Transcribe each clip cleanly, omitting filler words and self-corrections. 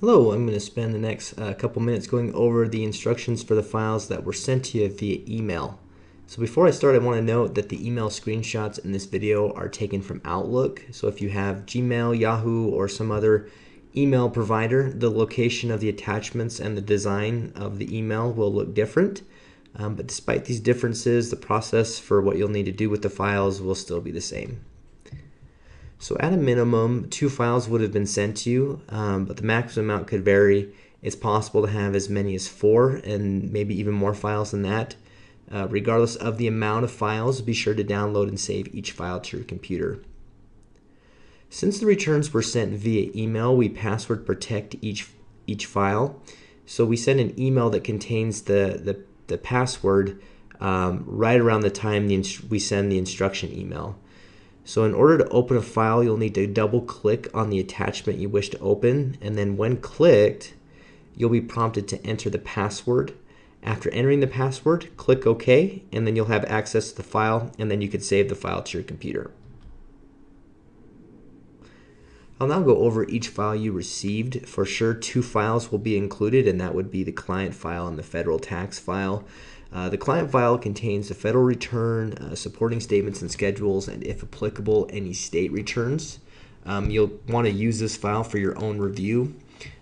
Hello, I'm going to spend the next couple minutes going over the instructions for the files that were sent to you via email. So before I start, I want to note that the email screenshots in this video are taken from Outlook. So if you have Gmail, Yahoo, or some other email provider, the location of the attachments and the design of the email will look different. But despite these differences, the process for what you'll need to do with the files will still be the same. So at a minimum, 2 files would have been sent to you, but the maximum amount could vary. It's possible to have as many as 4 and maybe even more files than that. Regardless of the amount of files, be sure to download and save each file to your computer. Since the returns were sent via email, we password protect each file. So we send an email that contains the password right around the time we send the instruction email. So in order to open a file, you'll need to double click on the attachment you wish to open, and then when clicked, you'll be prompted to enter the password. After entering the password, click OK, and then you'll have access to the file, and then you can save the file to your computer. I'll now go over each file you received. For sure, 2 files will be included, and that would be the client file and the federal tax file. The client file contains the federal return, supporting statements and schedules, and if applicable, any state returns. You'll want to use this file for your own review.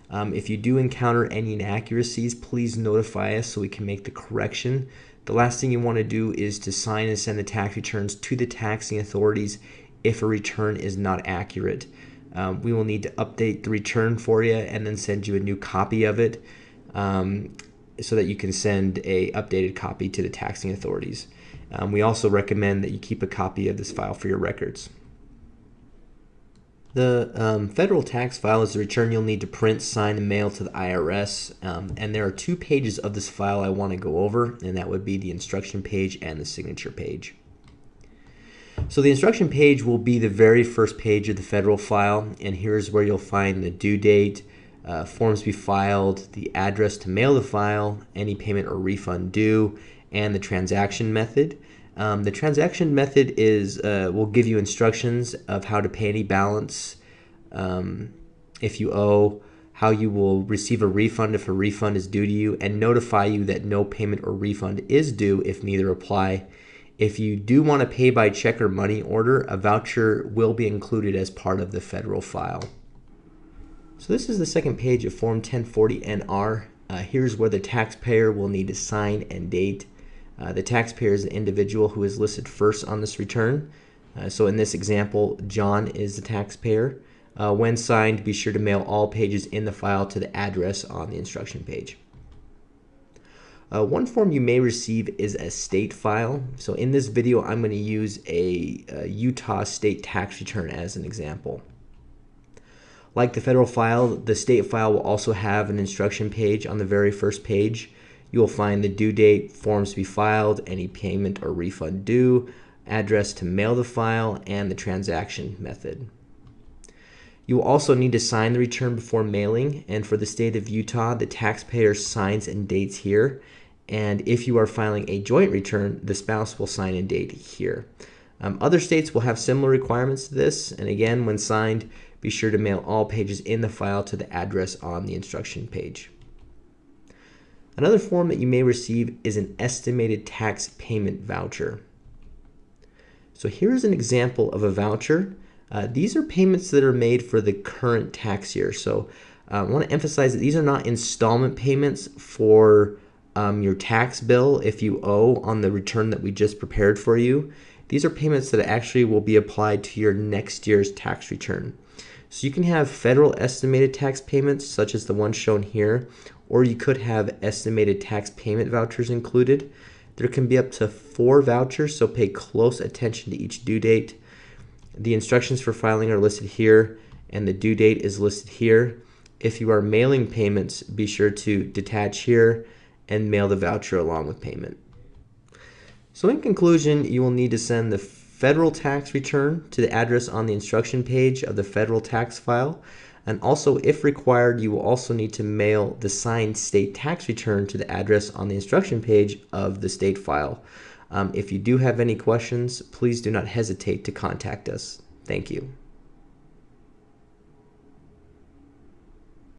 If you do encounter any inaccuracies, please notify us so we can make the correction. The last thing you want to do is to sign and send the tax returns to the taxing authorities if a return is not accurate. We will need to update the return for you and then send you a new copy of it, so that you can send a updated copy to the taxing authorities. We also recommend that you keep a copy of this file for your records. The federal tax file is the return you'll need to print, sign, and mail to the IRS. And there are 2 pages of this file I want to go over, and that would be the instruction page and the signature page. So the instruction page will be the very first page of the federal file, and here's where you'll find the due date, forms to be filed, the address to mail the file, any payment or refund due, and the transaction method. The transaction method will give you instructions of how to pay any balance if you owe, how you will receive a refund if a refund is due to you, and notify you that no payment or refund is due if neither apply. If you do want to pay by check or money order, a voucher will be included as part of the federal file. So this is the second page of Form 1040-NR. Here's where the taxpayer will need to sign and date. The taxpayer is the individual who is listed first on this return. So in this example, John is the taxpayer. When signed, be sure to mail all pages in the file to the address on the instruction page. One form you may receive is a state file. So in this video, I'm going to use a Utah state tax return as an example. Like the federal file, the state file will also have an instruction page on the very first page. You will find the due date, forms to be filed, any payment or refund due, address to mail the file, and the transaction method. You will also need to sign the return before mailing, and for the state of Utah, the taxpayer signs and dates here. And if you are filing a joint return, the spouse will sign and date here. Other states will have similar requirements to this, and again, when signed, be sure to mail all pages in the file to the address on the instruction page. Another form that you may receive is an estimated tax payment voucher. So here's an example of a voucher. These are payments that are made for the current tax year. So I want to emphasize that these are not installment payments for your tax bill if you owe on the return that we just prepared for you. These are payments that actually will be applied to your next year's tax return. So you can have federal estimated tax payments such as the one shown here, or you could have estimated tax payment vouchers included. There can be up to 4 vouchers, so pay close attention to each due date. The instructions for filing are listed here, and the due date is listed here. If you are mailing payments, be sure to detach here and mail the voucher along with payment. So in conclusion, you will need to send the federal tax return to the address on the instruction page of the federal tax file, and also, if required, you will also need to mail the signed state tax return to the address on the instruction page of the state file. If you do have any questions, please do not hesitate to contact us. Thank you.